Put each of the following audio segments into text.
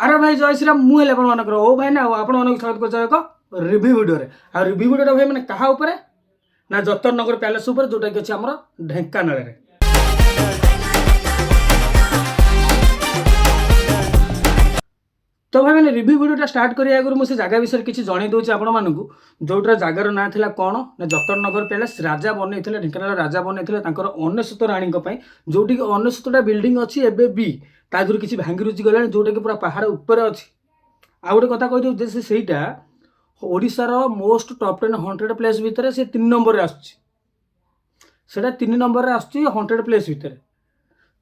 अरे भाई जय श्रीराम मुझे आप ओ भाई ना आपको स्वागत कर एक रिव्यू वीडियो आ रिव्यू वीडियो भाई मैंने क्या उपर ना जतर नगर पैलेस उपर जोटा कि अच्छे आम ढेंकानाल तो भाई मैंने रिव्यू वीडियो स्टार्ट करने आगे मुझे जगह विषय किसी जन दूसरी आपको जोटार जगार ना था कौन ना जतर नगर पैलेस राजा बनई ढेंकानाल राजा बनई अनेशत राणी जोटि अनेशतटा बिल्डिंग अच्छी एवं भी तादर किसी भांगी रुचि गला जोटा कि पूरा पहाड़ उपर अच्छी आ गोटे कथा कही सेटा ओडिशार मोस्ट टॉप 10 100 प्लेस भितर से 3 नंबर आसटा 3 नंबर आसंड्रेड प्लेस भितर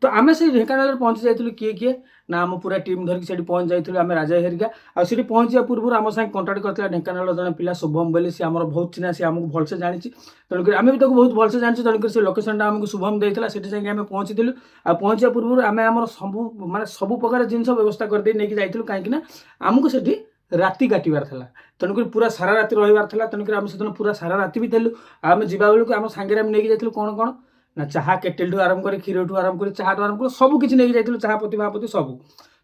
तो आम से ढेंकानाल पहुँची जाइए किए किए ना आम पूरा टीम धरिकी पहुँच जाइए आम राजा हेरिका आठ पहुँचा पूर्व आम साथ कंटाक्ट करता ढेंकानाल जन पिला शुभम बोले सी आम बहुत चिन्हा सी आमको भलसे जानी तेणुक आम भी बहुत भलसे जानी तेणुक से लोकेशन आमको शुभम देता से जाए पहुँची आ पहुँचा पूर्व आम आम सब मानते सब प्रकार जिन व्यवस्था करदे नहीं जाइलु कहीं आमको से राति काटार था तेणुक पूरा सारा राति रही तेणुक आम से पूरा सारा राति भी थेलु आम जा बेलू आम सांगे नहीं जाइलु कौन कौन ना चाह केटेल ठू आरंभ कर क्षीर ठू आरंभ कर चाह आरंभ कर सब किसी नहीं जाइलु चाह पति महापति सब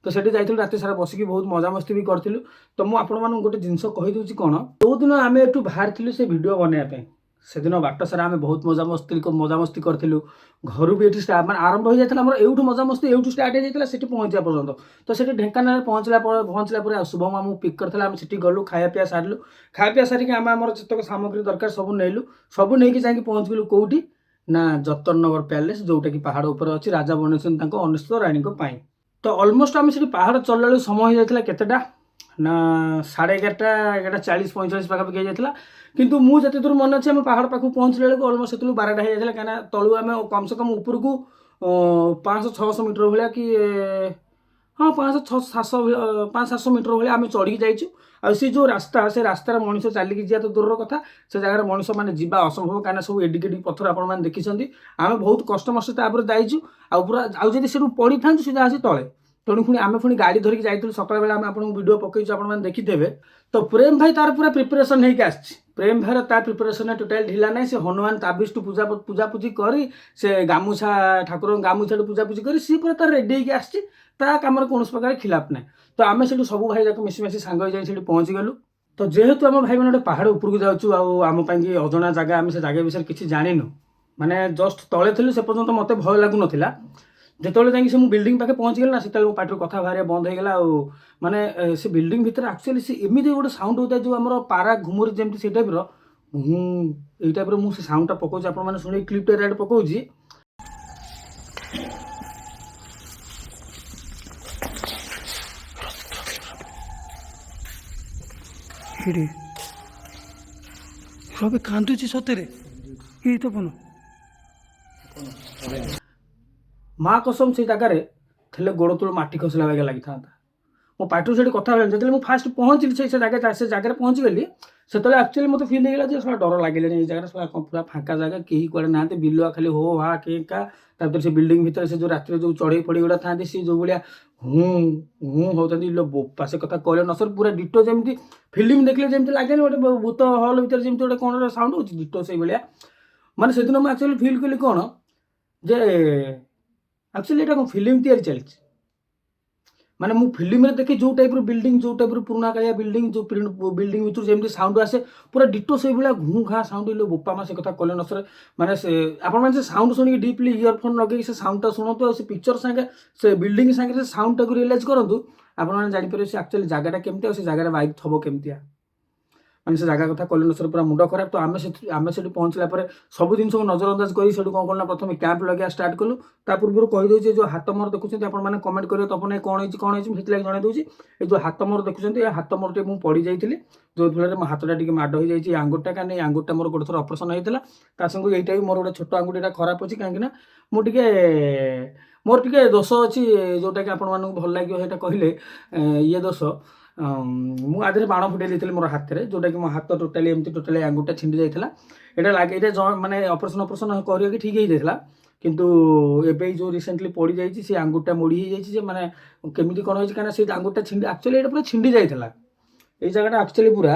तो से जाइलु राति सारा बसिकी बहुत मजामस्ती भी करूँ तो मुझे आपण गोटे जिनस कहीदे कौन जो दिन आम एठू बाहर से भिड बनवाई से दिन बाट सारा आम बहुत मजामस्ती करूँ घर भी ये मैं आरंभ हो जाता है यूँ मजामस्ती यूँ स्टार्ट हो जाता है पहुँचा पर्यटन तो से ढेंकानाल पहुँचला शुभम आमको पिक करता आम से गलु खाया पिया सारू खाया पिया सारिक आम आम जितक सामग्री दरकार सब नैलु सब नहीं जाकि पहुँच गलु कौटी ना जतर नगर पैलेस जोटा कि पहाड़ उपर अच्छी राजा बनई अनेशत राणी तो अलमोस्ट आम से पहाड़ चलला समय हो जाता केतेटा ना 11:30 11:40 पाखापाखि हो जाता किंतु मुझे दूर मन अच्छे आम पहाड़ पाख पहुँचला बेलू अलमोस्ट से 12टा हो जाता कहीं तलू आम कम से कम ऊपर को 500-600 मीटर भाया कि हाँ 500-700 मीटर भाया आम चढ़ी जाइए आ जो रास्ता से रास्तार मनीष चलिकी जा तो दूर कथा से जगह मनीष मैंने जा असंभव कहीं सब एडिकेड पत्थर आपने देखी आम बहुत कष्ट मस्त जाइचु पूरा आदि से पड़ी था सीधा आसी तले तेणु पुणी आम पुणी गाड़ी धरिकी जाइलु सकाल बेला आम आपको वीडियो पकईचु आप देखिथे तो प्रेम भाई तार पूरा प्रिपेरेसन होकर आसी प्रेम भाईर तार प्रिपेरेसन टोटाल ढिला ना से हनुमान ताबिज टू पूजापूजी कर से गामुछा ठाकुर गामुछा पूजापूजी कर सी पूरा तार रेडी होकर आसी कम कौन प्रकार खिलाफ ना तो आम से सब भाई जाक मिसी सांग हो पहुँची गलु तो जेहेतु आम भाई मैंने पहाड़ उपरको जाऊँ आम अजणा जगह आम से जगह विषय किसी जानिनु माने जस्ट तले थी से पर्यटन मत भय लगुन जो जा बिल्डिंग पाखे पहुँच गला ना से पार्टी कथा बाहर बंद हो गला माने से बिल्डिंग भितर एक्चुअली से एमती गोटे साउंड होता है जो आम पारा घुमुर जमी से टाइप यही टाइप मुझे साउंडटा पकाऊँ आप शुणे क्लिपटा रेड पकाऊँ सब कांदुची सतरे ये तो पन माँ कसम से जगार थे गोड़ तोड़ मटी खसला बागे लगी था मो पार्टी से कथा जो फास्ट पहुँचली से जगह पहुँच गली से एक्चुअली मत फिल होगा जो डर लगे जगह पूरा फाँका जगह कहीं कड़े ना बिलुआ खाली हो हा के का से बिल्डिंग भितर से जो रात जो चढ़ई फड़ी गुड़ा था सी जो भाया हूँ होती बोपा से कथा कहले न सर पूरा डिटो जमी फिल्म देखले जमी लगे गोटे भूत हल भितर जमी गोटे कौन साउंड हो डिटो से भाया माने से दिन मुझे एक्चुअली फिल कली कौन जे एक्चुअली यहाँ फिल्म तैयारी चली माने मु फिल्म रे देखी जो टाइप बिल्डिंग जो टाइप पुराना कालिया बिल्डिंग जो बिल्डिंग भर जमी साउंड आसे पूरा डिटो से भाया घू घा साउंड बोपा मा से कथा कहले न सर माने आपण साउंड शुणी डीपली इयरफोन लगे से साउंडटा शुणु से पिक्चर सांगे से बिल्डिंग सांगे से साउंडटा को रियलाइज करूँ आपने जापर से एक्चुअली जगह केमती से जगह वाइब थब केमतिया मैंने से जगह कथा कहले सर पूरा मुंड खराब तो आम से पहुँचला सब जिन नजरअंदाज कर कौन प्रथम कैंप लगे स्टार्ट कलु ता पूर्व कहीदे जो हाथ मोर देखुं आपने कमेंट करेंगे तपन कौन से जन दूसरी ये जो हाथ मोर देखुं ये हाथ मोर टे पड़ी जाइए जो फल मो हाथटा टे माड़ हो जाए आंगुटा कहीं आंगुटा मोर गोटे थर ऑपरेशन होता संग यहीटा भी मोर गोटे छोट आंगुटा खराब अच्छी कहीं मुझे मोर टे दोष अच्छी जोटा कि आपण भल लगे कहले ये दोष मुझे आधे बाण फुटे देती मोर हाथ में जोटा कि मो हाथ टोटाली एमती टोटाली आंगुटा छिंडी जाइए यहाँ लगे ये माने ऑपरेशन करके ठीक हो जाता किंतु एवं जो रिसेंटली पड़ जाइए सी आंगुटा मोड़ी जाइए माने केमी कौन हो से आंगुटा छिंडी एक्चुअली ये पूरा छिंडी जाता ये जगह एक्चुअली पूरा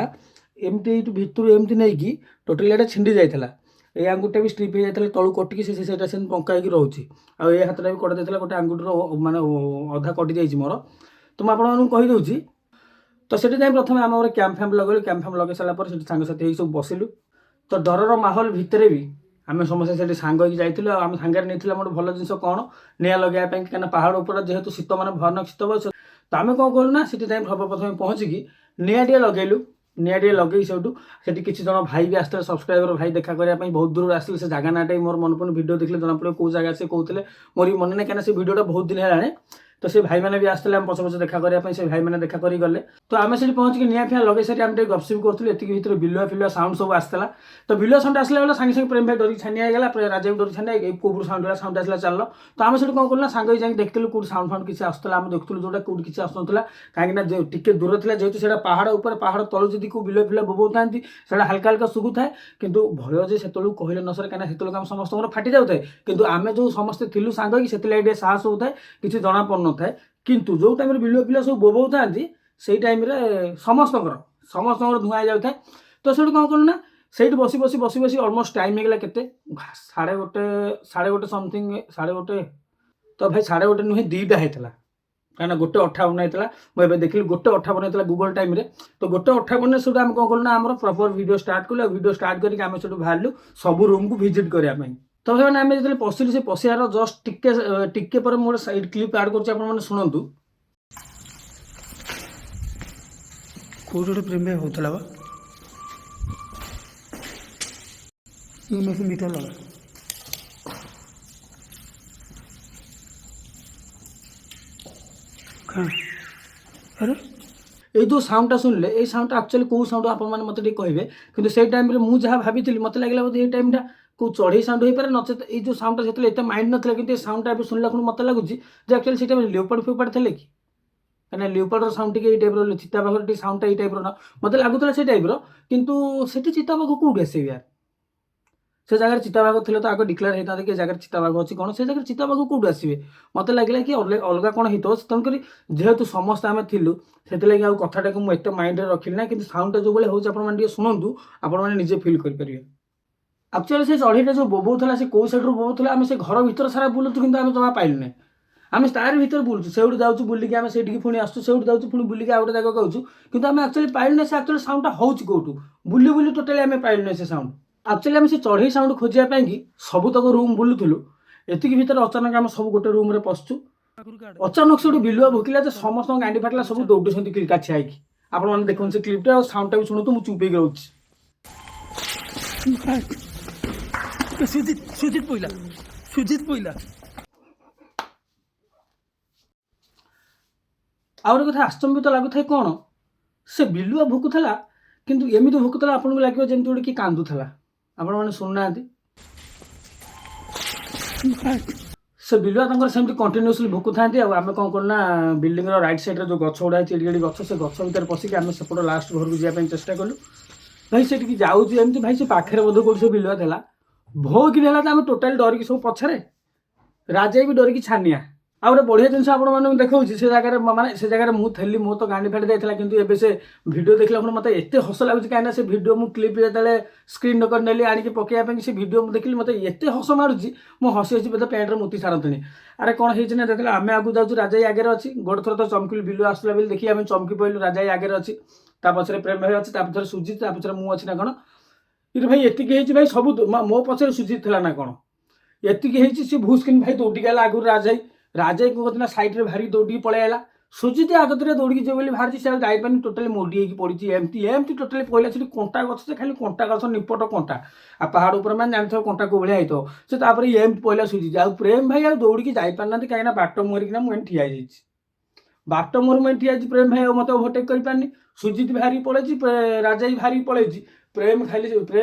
एमती भितर एमती नहीं कि टोटाली ये छिंडी जाता ये आंगुटा भी स्ट्रिप हो जाता तलू कटिकी से पंका रोचे आ ये हाथटा भी कटा जाता गोटे आंगुटर माने अधा कटि जाइए मोर तो ମୁଁ ଆପଣମାନଙ୍କୁ କହିଦେଉଛି। ତ ସେଠି ଯାଇ ପ୍ରଥମେ ଆମେ ଗୋଟେ କ୍ୟାମ୍ପ ଫ୍ୟାମ୍ପ ଲଗେଇଲୁ। କ୍ୟାମ୍ପ ଫ୍ୟାମ୍ପ ଲଗେଇ ସାରିଲା ପରେ ସେଠି ସାଙ୍ଗସାଥି ହେଇକି ସବୁ ବସିଲୁ। ତ ଡରର ମାହୋଲ ଭିତରେ ବି ଆମେ ସମସ୍ତେ ସେଠି ସାଙ୍ଗ ହେଇକି ଯାଇଥିଲୁ। ଆଉ ଆମେ ସାଙ୍ଗରେ ନେଇଥିଲୁ ଆମର ଭଲ ଜିନିଷ କ'ଣ, ନିଆଁ ଲଗାଇବା ପାଇଁ, କାହିଁକିନା ପାହାଡ଼ ଉପରେ ଯେହେତୁ ଶୀତ ମାନେ ଭୟାନକ ଶୀତ ବୟସ। ତ ଆମେ କ'ଣ କଲୁ ନା ସେଠି ଯାଇ ସର୍ବପ୍ରଥମେ ପହଞ୍ଚିକି ନିଆଁ ଟିକେ ଲଗେଇଲୁ। ନିଆଁ ଟିକେ ଲଗେଇ ସେଠି କିଛି ଜଣ ଭାଇ ବି ଆସିଥିଲେ, ସବସ୍କ୍ରାଇବର ଭାଇ ଦେଖା କରିବା ପାଇଁ ବହୁତ ଦୂରରୁ ଆସିଥିଲେ। ସେ ଜାଗା ନାଁଟା ମୋର ମନେ ପଡ଼ୁନି, ଭିଡ଼ିଓ ଦେଖିଲେ ଜଣାପଡ଼ିବ କେଉଁ ଜାଗା ସେ କହୁଥିଲେ, ମୋର ବି ମନେ ନାହିଁ କାହିଁକିନା ସେ ଭିଡ଼ିଓଟା ବହୁତ ଦିନ ହେଲାଣି। ତ ସେ ଭାଇମାନେ ବି ଆସିଥିଲେ ଆମ ପଛ ଦେଖା କରିବା ପାଇଁ। ସେ ଭାଇମାନେ ଦେଖା କରି ଗଲେ। ତ ଆମେ ସେଠି ପହଞ୍ଚିକି ନିଆଁ ଫିଆଁ ଲଗେଇ ସାରି ଆମେ ଟିକେ ଗପସପ କରୁଥିଲୁ। ଏତିକି ଭିତରେ ବିଲୁଆ ଫିଲୁଆ ସାଉଣ୍ଡ ସବୁ ଆସିଥିଲା। ତ ବିଲୁଆ ସାଉଣ୍ଡ ଆସିଲା ବେଳେ ସାଙ୍ଗେ ସାଙ୍ଗେ ପ୍ରେମ ଭାଇ ଡରିକି ଛାନିଆ ହେଇଗଲା, ରାଜା ବି ଡରିକି ଛାନିଆ ହେଇକି କୋଉଠୁ ସାଉଣ୍ଡ ଆସିଲା ଚାଲ। ତ ଆମେ ସେଠି କ'ଣ କଲୁ ନା ସାଙ୍ଗ ହେଇ ଯାଇକି ଦେଖିଥିଲୁ କୋଉଠି ସାଉଣ୍ଡ ଫାଉଣ୍ଡ କିଛି ଆସୁଥିଲା। ଆମେ ଦେଖୁଥିଲୁ ଯୋଉଟା କୋଉଠି କିଛି ଆସୁନଥିଲା, କାହିଁକିନା ଟିକେ ଦୂର ଥିଲା ଯେହେତୁ ସେଇଟା ପାହାଡ଼ ଉପରେ, ପାହାଡ଼ ତଳୁ ଯଦି କୋଉ ବିଲୁଆ ଫିଲୁଆ ବୋବଉଥାନ୍ତି ସେଇଟା ହାଲକା ହାଲକା ଶୁଭୁଥାଏ। କିନ୍ତୁ ଭୟ ଯେ ସେତେବେଳକୁ କହିଲେ ନ ସରେ, କାହିଁକିନା ସେତେବେଳକୁ ଆମେ ସମସ୍ତଙ୍କର ଫାଟି ଯାଉଥାଏ। କିନ୍ତୁ ଆମେ ଯୋଉ ସମସ୍ତେ ଥିଲୁ ସାଙ୍ଗ ହେଇକି ସେଥିଲାଗି ଟିକେ ସାହସ ହଉଥାଏ, କିଛି ଜଣା ପଡୁନଥାଏ। କିନ୍ତୁ ଯୋଉ ଟାଇମରେ ବିଲୁଆ ପିଲା ସବୁ ବୋବଉଥାନ୍ତି ସେଇ ଟାଇମରେ ସମସ୍ତଙ୍କର ଧୂଆଁ ହେଇଯାଉଥାଏ। ତ ସେଠୁ କ'ଣ କଲୁ ନା ସେଇଠି ବସି ବସି ଅଲମୋଷ୍ଟ ଟାଇମ୍ ହେଇଗଲା କେତେ, 1:30 ସମଥିଙ୍ଗ, 1:30। ତ ଭାଇ 1:30 ନୁହେଁ 2ଟା ହେଇଥିଲା, କାହିଁକିନା 1:58 ହେଇଥିଲା। ମୁଁ ଏବେ ଦେଖିଲି 1:58 ହେଇଥିଲା ଗୁଗଲ ଟାଇମରେ। ତ 1:58 ସେଠୁ ଆମେ କ'ଣ କଲୁ ନା ଆମର ପ୍ରପର ଭିଡ଼ିଓ ଷ୍ଟାର୍ଟ କଲୁ। ଆଉ ଭିଡ଼ିଓ ଷ୍ଟାର୍ଟ କରିକି ଆମେ ସେଠୁ ବାହାରିଲୁ ସବୁ ରୁମ୍କୁ ଭିଜିଟ୍ କରିବା ପାଇଁ। ତ ଭାଇମାନେ ଆମେ ଯେତେବେଳେ ପଶିଲୁ, ସେ ପଶିବାର ଜଷ୍ଟ ଟିକେ ପରେ ମୁଁ ଗୋଟେ ସାଇଡ୍ କ୍ଲିପ୍ ଆଡ୍ କରୁଛି, ଆପଣମାନେ ଶୁଣନ୍ତୁ। କୋଉଠି ଗୋଟେ ପ୍ରେମ ହେଉଥିଲା ବା, ମିଠା ଲଗା। ଆରେ এই ଯେଉଁ ସାଉଣ୍ଡଟା ଶୁଣିଲେ, এই ସାଉଣ୍ଡଟା ଆକ୍ଚୁଆଲି କେଉଁ ସାଉଣ୍ଡ ଆପଣମାନେ ମୋତେ ଟିକେ କହିବେ। କିନ୍ତୁ ସେଇ ଟାଇମରେ ମୁଁ ଯାହା ଭାବିଥିଲି, ମୋତେ ଲାଗିଲା ବୋଧେ ଏଇ ଟାଇମଟା କେଉଁ ଚଢ଼େଇ ସାଉଣ୍ଡ ହେଇପାରେ, ନଚେତ ଏଇ ଯେଉଁ ସାଉଣ୍ଡଟା ସେତେବେଳେ ଏତେ ମାଇଣ୍ଡ ନଥିଲା। କିନ୍ତୁ ଏ ସାଉଣ୍ଡଟା ଏବେ ଶୁଣିଲା ଖୁଣି ମୋତେ ଲାଗୁଛି ଯେ ଆକ୍ଚୁଆଲି ସେଇ ଟାଇମରେ ଲିଓପାର୍ଡ ଫିଓପାର୍ଡ ଥିଲେ କି, କାହିଁକିନା ଲିଓପାର୍ଡର ସାଉଣ୍ଡ ଟିକେ ଏଇ ଟାଇପର, ଚିତାବାଘର ଟିକେ ସାଉଣ୍ଡଟା ଏଇ ଟାଇପର ମୋତେ ଲାଗୁଥିଲା ସେଇ ଟାଇପର। କିନ୍ତୁ ସେଠି ଚିତାବାଘ କେଉଁଠି ଆସିବେ ୟାର? ସେ ଜାଗାରେ ଚିତାବାଘ ଥିଲେ ତ ଆଗ ଡିକ୍ଲେୟାର ହେଇଥାନ୍ତା କି ଏ ଜାଗାରେ ଚିତାବାଘ ଅଛି କ'ଣ। ସେ ଜାଗାରେ ଚିତାବାଘ କେଉଁଠୁ ଆସିବେ? ମୋତେ ଲାଗିଲା କି ଅଲଗା କ'ଣ ହେଇଥିବ। ତେଣୁକରି ଯେହେତୁ ସମସ୍ତେ ଆମେ ଥିଲୁ ସେଥିଲାଗି ଆଉ କଥାଟାକୁ ମୁଁ ଏତେ ମାଇଣ୍ଡରେ ରଖିଲି ନାହିଁ। କିନ୍ତୁ ସାଉଣ୍ଡଟା ଯେଉଁଭଳି ହେଉଛି ଆପଣମାନେ ଟିକେ ଶୁଣନ୍ତୁ, ଆପଣମାନେ ନିଜେ ଫିଲ୍ କରିପାରିବେ। ଆକ୍ଚୁଆଲି ସେ ଚଢ଼େଇଟା ଯେଉଁ ବୋବଉଥିଲା ସେ କେଉଁ ସାଇଡ଼ରୁ ବୋବଉଥିଲା, ଆମେ ସେ ଘର ଭିତର ସାରା ବୁଲୁଛୁ କିନ୍ତୁ ଆମେ ଜମା ପାଇଲୁ ନାହିଁ। ଆମେ ତାରି ଭିତରେ ବୁଲୁଛୁ, ସେଇଠୁ ଯାଉଛୁ ବୁଲିକି ଆମେ ସେଇଠିକି ପୁଣି ଆସୁଛୁ, ସେଇଠୁ ଯାଉଛୁ ପୁଣି ବୁଲିକି ଆଉ ଗୋଟେ ଜାଗାକୁ ଆଉଛୁ। କିନ୍ତୁ ଆମେ ଆକ୍ଚୁଆଲି ପାଇଲୁ ନାହିଁ ସେ ଆକ୍ଚୁଆଲି ସାଉଣ୍ଡଟା ହେଉଛି କେଉଁଠୁ। ବୁଲି ଟୋଟାଲି ଆମେ ପାଇଲୁ ନାହିଁ ସେ ସାଉଣ୍ଡ। ଆକ୍ଚୁଆଲି ଆମେ ସେ ଚଢ଼େଇ ସାଉଣ୍ଡ ଖୋଜିବା ପାଇଁକି ସବୁତକ ରୁମ୍ ବୁଲୁଥିଲୁ। ଏତିକି ଭିତରେ ଅଚାନକ ଆମେ ସବୁ ଗୋଟେ ରୁମ୍ରେ ପଶଛୁ। ଅଚାନକ ସେଠୁ ବିଲୁଆ ଭୋକିଲା ଯେ ସମସ୍ତଙ୍କ ଗାଣ୍ଡି ଫାଟିଲା, ସବୁ ଦୌଡୁଛନ୍ତି କାଛିଆ ହେଇକି। ଆପଣମାନେ ଦେଖନ୍ତୁ ସେ କ୍ଲିପ୍ଟା, ଆଉ ସାଉଣ୍ଡଟା ବି ଶୁଣନ୍ତୁ। ମୁଁ ଚୁପ୍ ହେଇକି ରହୁଛି। ସୁଜିତ ପଇଲା। ଆଉ ଗୋଟେ କଥା ଆଶ୍ଚର୍ଯ୍ୟ ଲାଗୁଥାଏ କ'ଣ, ସେ ବିଲୁଆ ଭୋକୁଥିଲା କିନ୍ତୁ ଏମିତି ଭୋକୁଥିଲା ଆପଣଙ୍କୁ ଲାଗିବ ଯେମିତି ଗୋଟେ କିଏ କାନ୍ଦୁଥିଲା। ଆପଣମାନେ ଶୁଣୁନାହାନ୍ତି। ସେ ବିଲୁଆ ତାଙ୍କର ସେମିତି କଣ୍ଟିନ୍ୟୁଅସଲି ଭୋକୁଥାନ୍ତି। ଆଉ ଆମେ କ'ଣ କରୁ ନା ବିଲ୍ଡିଂର ରାଇଟ୍ ସାଇଡ଼୍ରେ ଯେଉଁ ଗଛ ଗୁଡ଼ା ହେଇଛି, ଏଡ଼ିକି ଗଛ, ସେ ଗଛ ଭିତରେ ପଶିକି ଆମେ ସେପଟ ଲାଷ୍ଟ ଘରକୁ ଯିବା ପାଇଁ ଚେଷ୍ଟା କଲୁ। ଭାଇ ସେଠିକି ଯାଉଛି ଏମିତି, ଭାଇ ସେ ପାଖରେ ବୋଧେ କେଉଁଠି ସେ ବିଲୁଆ ଥିଲା। ଭୋକିନି ହେଲା ତ ଆମେ ଟୋଟାଲି ଡରିକି ସବୁ ପଛରେ, ରାଜା ବି ଡରିକି ଛାନିଆ। ଆଉ ଗୋଟେ ବଢ଼ିଆ ଜିନିଷ ଆପଣମାନଙ୍କୁ ଦେଖାଉଛି, ସେ ଜାଗାରେ ମୁଁ ଥିଲି, ମୋ ତ ଗାଣ୍ଡି ଫାଟି ଯାଇଥିଲା। କିନ୍ତୁ ଏବେ ସେ ଭିଡ଼ିଓ ଦେଖିଲା ପରେ ମୋତେ ଏତେ ହସ ଲାଗୁଛି, କାହିଁକିନା ସେ ଭିଡ଼ିଓ ମୁଁ କ୍ଲିପ୍ ଯେତେବେଳେ ସ୍କ୍ରିନ୍ ରେକର୍ଡ ନେଲି ଆଣିକି ପକାଇବା ପାଇଁ, ସେ ଭିଡ଼ିଓ ମୁଁ ଦେଖିଲି, ମୋତେ ଏତେ ହସ ମାରୁଛି, ମୁଁ ହସି ବୋଧେ ପ୍ୟାଣ୍ଟରେ ମୁତି ସାରନ୍ତିନି। ଆରେ କ'ଣ ହେଇଛି ନା, ଯେତେବେଳେ ଆମେ ଆଗକୁ ଯାଉଛୁ ରାଜା ଆଗରେ ଅଛି। ଗୋଟେ ଥର ତ ଚମକିଲୁ, ବିଲୁଆ ଆସୁଥିଲା ବୋଲି ଦେଖି ଆମେ ଚମକି ପଡ଼ିଲୁ। ରାଜା ଆଗରେ ଅଛି, ତା ପଛରେ ପ୍ରେମ ଭାଇ ଅଛି, ତା ପଛରେ ସୁଜିତ, ତା ପଛରେ ମୁଁ ଅଛି ନା କ'ଣ। କିନ୍ତୁ ଭାଇ ଏତିକି ହେଇଛି, ଭାଇ ସବୁ ମୋ ପଛରେ ସୁଜିତ ଥିଲା ନା କ'ଣ, ଏତିକି ହେଇଛି। ସେ ଭୁସ୍କିନ୍ ଭାଇ ଦୌଡ଼ିକି ଆଇଲା ଆଗରୁ। ରାଜା କ'ଣ କରୁଥିଲା ସାଇଡ୍ରେ ଭାରି ଦୌଡ଼ିକି ପଳେଇ ଆଇଲା। ସୁଜିତ ଆଗତରେ ଦୌଡ଼ିକି ଯିବ ବୋଲି ବାହାରିଛି, ସେ ଆଉ ଯାଇପାରିନି, ଟୋଟାଲି ମୋଡ଼ି ହେଇକି ପଡ଼ିଛି। ଏମିତି ଟୋଟାଲି ପଡ଼ିଲା। ସେଠି କଣ୍ଟା ଗଛ, ସେ ଖାଲି କଣ୍ଟା ଗଛ, ନିପଟ କଣ୍ଟା। ଆଉ ପାହାଡ଼ ଉପରେ ମାନେ ଜାଣିଥିବ କଣ୍ଟା କୋଉ ଭଳିଆ ହେଇଥିବ। ସେ ତାପରେ ଏମିତି ପଡ଼ିଲା ସୁଜିତ। ଆଉ ପ୍ରେମ ଭାଇ ଆଉ ଦୌଡ଼ିକି ଯାଇପାରିନାହାନ୍ତି, କାହିଁକିନା ବାଟ ମୁହଁରିକିନା ମୁଁ ଏମିତି ଠିଆ ହେଇଯାଇଛି। ବାଟ ମୁହଁରେ ମୁଁ ଠିଆ ହେଇଛି। ପ୍ରେମ ଭାଇ ଆଉ ମୋତେ ଓଭରଟେକ୍ କରିପାରିନି। ସୁଜିତ ବାହାରିକି ପଳେଇଛି, ରାଜା ବି ବାହାରିକି ପଳେଇଛି। ପ୍ରେମ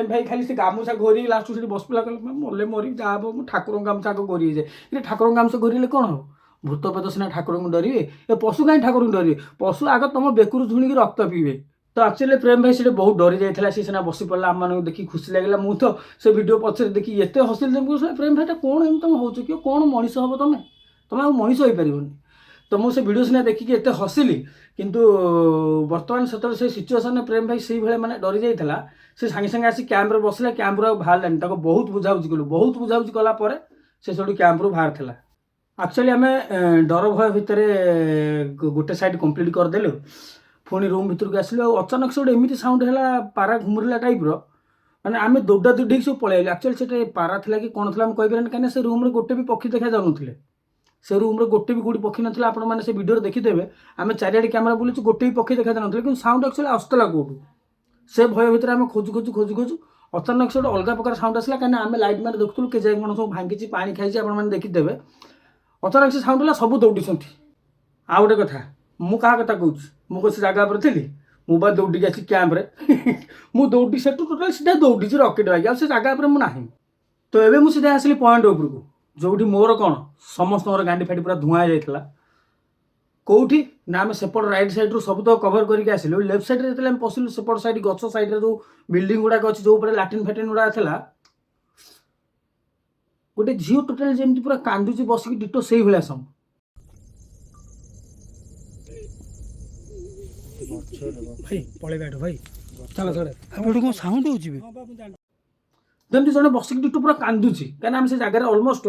ଭାଇ ଖାଲି ସେ ଗାମୁଛା ଘୋରିକି ଲାଷ୍ଟକୁ ସେଠି ବସିପିଲା, କହିଲେ ମଲେ ମରି ଯାହା ହବ, ମୁଁ ଠାକୁରଙ୍କ ଗାମୁଛା ଆଗ ଘୋରି ହେଇଯାଏ। କିନ୍ତୁ ଠାକୁରଙ୍କ ଗାମୁଛା ଘୋରିଲେ କ'ଣ ହବ? ଭୂତ ପ୍ରେତ ସିନା ଠାକୁରଙ୍କୁ ଡରିବେ, ଏ ପଶୁ କାହିଁ ଠାକୁରଙ୍କୁ ଡରିବେ? ପଶୁ ଆଗ ତମ ବେକରୁ ଝୁଣିକି ରକ୍ତ ପିଇବେ। ତ ଆକ୍ଚୁଆଲି ପ୍ରେମ ଭାଇ ସେଠି ବହୁତ ଡରି ଯାଇଥିଲା। ସେ ସିନା ବସି ପଡ଼ିଲା, ଆମମାନଙ୍କୁ ଦେଖି ଖୁସି ଲାଗିଲା। ମୁଁ ତ ସେ ଭିଡ଼ିଓ ପଛରେ ଦେଖି ଏତେ ହସିଲି ଯେ ମୁଁ ପ୍ରେମ ଭାଇଟା କ'ଣ ଏମିତି ତମେ ହେଉଛ କି? କ'ଣ ମଣିଷ ହବ ତମେ ଆଉ ମଣିଷ ହେଇପାରିବନି। ତ ମୁଁ ସେ ଭିଡ଼ିଓ ସିନା ଦେଖିକି ଏତେ ହସିଲି, କିନ୍ତୁ ବର୍ତ୍ତମାନ ସେତେବେଳେ ସେ ସିଚୁଏସନରେ ପ୍ରେମ ଭାଇ ସେଇଭଳିଆ ମାନେ ଡରି ଯାଇଥିଲା। ସେ ସାଙ୍ଗେ ସାଙ୍ଗେ ଆସି କ୍ୟାମ୍ପରେ ବସିଲା, କ୍ୟାମ୍ପରୁ ଆଉ ବାହାରିଲାନି। ତାକୁ ବହୁତ ବୁଝାବୁଝି କଲୁ, ବହୁତ ବୁଝାବୁଝି କଲା ପରେ ସେ ସେଠୁ କ୍ୟାମ୍ପରୁ ବାହାରିଥିଲା। ଆକ୍ଚୁଆଲି ଆମେ ଡର ଭୟ ଭିତରେ ଗୋଟେ ସାଇଡ୍ କମ୍ପ୍ଲିଟ୍ କରିଦେଲୁ। ପୁଣି ରୁମ୍ ଭିତରକୁ ଆସିଲୁ, ଆଉ ଅଚାନକ ସେ ଗୋଟେ ଏମିତି ସାଉଣ୍ଡ ହେଲା ପାରା ଘୁମୁରିଲା ଟାଇପ୍ର, ମାନେ ଆମେ ଦୌଡ଼ା ଦୌଡ଼ିକି ସବୁ ପଳେଇ ଆଇଲୁ। ଆକ୍ଚୁଆଲି ସେଟା ପାରା ଥିଲା କି କ'ଣ ଥିଲା ଆମେ କହିପାରିବାନି, କାହିଁକିନା ସେ ରୁମ୍ରେ ଗୋଟେ ବି ପକ୍ଷୀ ଦେଖା ଯାଉନଥିଲେ। ସେ ରୁମ୍ରେ ଗୋଟେ ବି କୋଉଠି ପକ୍ଷୀ ନଥିଲା। ଆପଣମାନେ ସେ ଭିଡ଼ିଓରେ ଦେଖିଦେବେ, ଆମେ ଚାରିଆଡ଼େ କ୍ୟାମେରା ବୁଲିଛୁ, ଗୋଟେ ବି ପକ୍ଷୀ ଦେଖା ଯାଉନଥିଲେ, କିନ୍ତୁ ସାଉଣ୍ଡ ଆକ୍ଚୁଆଲି ଆସୁଥିଲା କୋଉଠୁ। ସେ ଭୟ ଭିତରେ ଆମେ ଖୋଜୁ ଅଚାନକ ସେ ଗୋଟେ ଅଲଗା ପ୍ରକାର ସାଉଣ୍ଡ ଆସିଲା, କାହିଁକିନା ଆମେ ଲାଇଟ୍ ମାରି ଦେଖୁଥିଲୁ କେ ଯାଇ କ'ଣ ସବୁ ଭାଙ୍ଗିଛି, ପାଣି ଖାଇଛି, ଆପଣମାନେ ଦେଖିଦେବେ। ଅଚାନକ ସେ ସାଉଣ୍ଡ ହେଲା, ସବୁ ଦୌଡ଼ିଛନ୍ତି। ଆଉ ଗୋଟେ କଥା, ମୁଁ କାହା କଥା କହୁଛି, ମୁଁ କହୁଛି ଜାଗା ଉପରେ ଥିଲି, ମୁଁ ବା ଦୌଡ଼ିକି ଆସିଛି କ୍ୟାମ୍ପରେ। ମୁଁ ଦୌଡ଼ି ସେଠୁ ଟୋଟାଲ ସିଧା ଦୌଡ଼ିଛି ରକେଟ୍ ବାଗି, ଆଉ ସେ ଜାଗା ଉପରେ ମୁଁ ନାହିଁ। ତ ଏବେ ମୁଁ ସିଧା ଆସିଲି ପଏଣ୍ଟ ଉପରକୁ, ଯୋଉଠି ମୋର କ'ଣ ସମସ୍ତଙ୍କର ଗାଣ୍ଡି ଫାଟି ପୁରା ଧୂଆଁ ହେଇଯାଇଥିଲା। କୋଉଠି ନା ଆମେ ସେପଟ ରାଇଟ୍ ସାଇଡ୍ରୁ ସବୁ ତ କଭର କରିକି ଆସିଲୁ। ଲେଫ୍ଟ ସାଇଡ୍ରେ ଯେତେବେଳେ ଆମେ ପଶିଲୁ, ସେପଟ ସାଇଡ୍ ଗଛ ସାଇଡ୍ରେ ଯୋଉ ବିଲ୍ଡିଂ ଗୁଡ଼ାକ ଅଛି, ଯୋଉ ଉପରେ ଲାଟ୍ରିନ୍ ଫାଟ୍ରିନ୍ ଗୁଡ଼ାକ ଥିଲା, ଗୋଟେ ଝିଅ ଟୋଟାଲ ଯେମିତି ପୁରା କାନ୍ଦୁଛି ବସିକି, ଡିଟୋ ସେଇଭଳିଆ ସାଉଣ୍ଡ। ଭାଇ ପଳେଇବା ଏଠୁ ଭାଇ, ଚାଲ ଚାଲ। ଏଠୁ କ'ଣ ସାଉଣ୍ଡ ହେଉଛି ବି? ଯେମିତି ଜଣେ ବସିକି ଡିଟୋ ପୁରା କାନ୍ଦୁଛି, କାହିଁକିନା ଆମେ ସେ ଜାଗାରେ ଅଲମୋଷ୍ଟ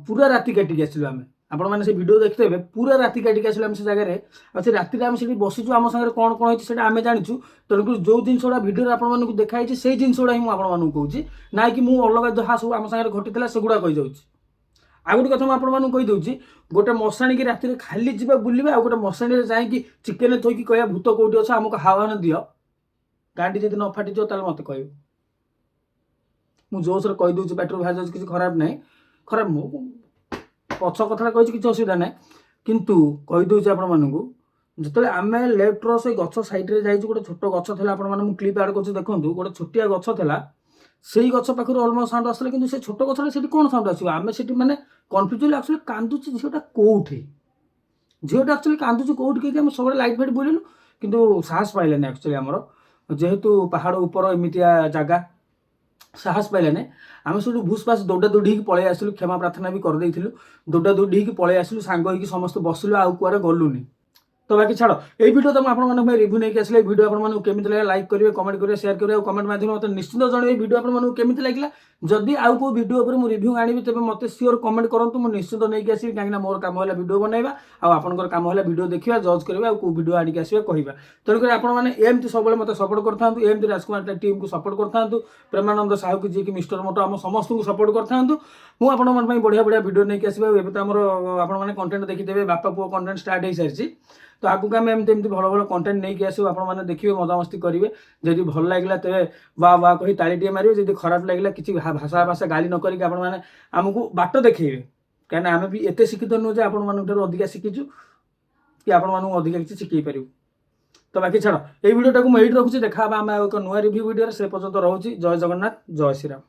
ପୁରା ରାତି କାଟିକି ଆସିଲୁ। ଆପଣମାନେ ସେ ଭିଡ଼ିଓ ଦେଖିଦେବେ, ପୁରା ରାତି କାଟିକି ଆସିଲୁ ଆମେ ସେ ଜାଗାରେ। ଆଉ ସେ ରାତିରେ ଆମେ ସେଠି ବସିଛୁ, ଆମ ସାଙ୍ଗରେ କ'ଣ କ'ଣ ହେଇଛି ସେଇଟା ଆମେ ଜାଣିଛୁ। ତେଣୁକରି ଯୋଉ ଜିନିଷ ଗୁଡ଼ା ଭିଡ଼ିଓରେ ଆପଣମାନଙ୍କୁ ଦେଖାହେଇଛି, ସେଇ ଜିନିଷ ଗୁଡ଼ା ହିଁ ମୁଁ ଆପଣମାନଙ୍କୁ କହୁଛି, ନାଇଁ କି ମୁଁ ଅଲଗା ଯାହା ସବୁ ଆମ ସାଙ୍ଗରେ ଘଟିଥିଲା ସେଗୁଡ଼ା କହିଯାଉଛି। ଆଉ ଗୋଟେ କଥା ମୁଁ ଆପଣମାନଙ୍କୁ କହିଦେଉଛି, ଗୋଟେ ମଶାଣିକି ରାତିରେ ଖାଲି ଯିବା ବୁଲିବା, ଆଉ ଗୋଟେ ମଶାଣିରେ ଯାଇକି ଚିକେନ ଥୋଇକି କହିବା ଭୂତ କୋଉଠି ଅଛ, ଆମକୁ ହାୱାନ ଦିଅ, ଗାଣ୍ଡି ଯଦି ନ ଫାଟିଯିବ ତାହେଲେ ମୋତେ କହିବ। ମୁଁ ଜୋସ୍ରେ କହିଦେଉଛି, ପାଟିରୁ ବାହାରି ଯାଉଛି, କିଛି ଖରାପ ନାହିଁ। ଖରାପ ମୁଁ ପଛ କଥାଟା କହିଛି, କିଛି ଅସୁବିଧା ନାହିଁ, କିନ୍ତୁ କହିଦେଉଛି ଆପଣମାନଙ୍କୁ, ଯେତେବେଳେ ଆମେ ଲେଫ୍ଟର ସେଇ ଗଛ ସାଇଡ୍ରେ ଯାଇଛୁ, ଗୋଟେ ଛୋଟ ଗଛ ଥିଲା, ଆପଣମାନେ ମୁଁ କ୍ଲିପ୍ ଆଡ୍ କରୁଛି ଦେଖନ୍ତୁ, ଗୋଟେ ଛୋଟିଆ ଗଛ ଥିଲା। ସେଇ ଗଛ ପାଖରୁ ଅଲମୋଷ୍ଟ ସାଉଣ୍ଡ ଆସିଥିଲା, କିନ୍ତୁ ସେ ଛୋଟ ଗଛଟା ସେଠି କ'ଣ ସାଉଣ୍ଡ ଆସିବ? ଆମେ ସେଠି ମାନେ କନଫ୍ୟୁଜ୍ ହେଲୁ, ଆକ୍ଚୁଆଲି କାନ୍ଦୁଛି ଝିଅଟା କୋଉଠି, ଝିଅଟା ଆକ୍ଚୁଆଲି କାନ୍ଦୁଛି କୋଉଠି କହିକି ଆମେ ସବୁବେଳେ ଲାଇଟ୍ ଫାଇଟ୍ ବୁଲିଲୁ, କିନ୍ତୁ ସାହସ ପାଇଲାନି। ଆକ୍ଚୁଆଲି ଆମର ଯେହେତୁ ପାହାଡ଼ ଉପର ଏମିତିଆ ଜାଗା, ସାହସ ପାଇଲାନି। ଆମେ ସେଠୁ ଭୁସ୍ ପାସ୍ ଦୌଡ଼ା ଦୌଡ଼ି ହେଇକି ପଳେଇ ଆସିଲୁ, କ୍ଷମା ପ୍ରାର୍ଥନା ବି କରିଦେଇଥିଲୁ। ଦୌଡ଼ା ଦୌଡ଼ି ହେଇକି ପଳେଇ ଆସିଲୁ, ସାଙ୍ଗ ହେଇକି ସମସ୍ତେ ବସିଲୁ, ଆଉ କୁଆଡ଼େ ଗଲୁନି। ତ ବାକି ଛାଡ଼, এই ভিডিও তো ମୁଁ ଆପଣମାନଙ୍କ ପାଇଁ ରିଭ୍ୟୁ ନେଇକି ଆସିଲେ। এই ଭିଡ଼ିଓ ଆପଣମାନଙ୍କୁ କେମିତି ଲାଗିଲା ଲାଇକ୍ କରିବେ, କମେଣ୍ଟ କରିବେ, ସେୟାର କରିବେ, ଆଉ କମେଣ୍ଟ ମାଧ୍ୟମରେ ମୋତେ ନିଶ୍ଚିତ ଜଣାଇବେ এই ଭିଡ଼ିଓ ଆପଣମାନଙ୍କୁ କେମିତି ଲାଗିଲା। ଯଦି ଆଉ କେଉଁ ଭିଡ଼ିଓ ଉପରେ ମୁଁ ରିଭ୍ୟୁ ଆଣିବି, ତେବେ ମୋତେ ସିଓର କମେଣ୍ଟ କରନ୍ତୁ, ମୁଁ ନିଶ୍ଚିତ ନେଇକି ଆସିବି। କାହିଁକିନା ମୋର କାମ ହେଲା ଭିଡ଼ିଓ ବନାଇବା, ଆଉ ଆପଣଙ୍କର କାମ ହେଲା ଭିଡ଼ିଓ ଦେଖିବା, ଜଜ୍ କରିବା, ଆଉ କେଉଁ ଭିଡ଼ିଓ ଆଣିକି ଆସିବା କହିବା। ତେଣୁକରି ଆପଣମାନେ ଏମିତି ସବୁବେଳେ ମୋତେ ସପୋର୍ଟ କରିଥାନ୍ତୁ, ଏମିତି ରାଜକୁମାର ଟିମ୍କୁ ସପୋର୍ଟ କରିଥାନ୍ତୁ, ପ୍ରେମାନନ୍ଦ ସାହୁକୁ ଯିଏକି ମିଷ୍ଟର ମୋଟୋ, ଆମ ସମସ୍ତଙ୍କୁ ସପୋର୍ଟ କରିଥାନ୍ତୁ। ମୁଁ ଆପଣମାନଙ୍କ ପାଇଁ ବଢ଼ିଆ ବଢ଼ିଆ ଭିଡ଼ିଓ ନେଇକି ଆସିବି। ଆଉ ଏବେ ତ ଆମର ଆପଣମାନେ କଣ୍ଟେଣ୍ଟ ଦେଖିଦେବେ, ବାପା ପୁଅ କଣ୍ଟେଣ୍ଟ ଷ୍ଟାର୍ଟ ହେଇସାରିଛି। ତ ଆଗକୁ ଆମେ ଏମିତି ଭଲ ଭଲ କଣ୍ଟେଣ୍ଟ ନେଇକି ଆସିବୁ, ଆପଣମାନେ ଦେଖିବେ, ମଜାମସ୍ତି କରିବେ। ଯଦି ଭଲ ଲାଗିଲା ତେବେ ବା କହି ତାଳିଟିଏ ମାରିବେ। ଯଦି ଖରାପ ଲାଗିଲା, କିଛି ଭାଷା ଗାଳି ନ କରିକି ଆପଣମାନେ ଆମକୁ ବାଟ ଦେଖେଇବେ, କାହିଁକିନା ଆମେ ବି ଏତେ ଶିକ୍ଷିତ ନୁହଁ ଯେ ଆପଣମାନଙ୍କ ଠାରୁ ଅଧିକା ଶିଖିଛୁ କି ଆପଣମାନଙ୍କୁ ଅଧିକା କିଛି ଶିଖେଇ ପାରିବୁ। ତ ବାକି ଛାଡ଼, এই ଭିଡ଼ିଓଟାକୁ ମୁଁ ଏଇଠି ରଖୁଛି। ଦେଖା ହେବା ଆମେ ଆଉ ଏକ ନୂଆ ରିଭ୍ୟୁ ଭିଡ଼ିଓରେ। ସେ ପର୍ଯ୍ୟନ୍ତ ରହୁଛି। ଜୟ ଜଗନ୍ନାଥ, ଜୟ ଶ୍ରୀରାମ।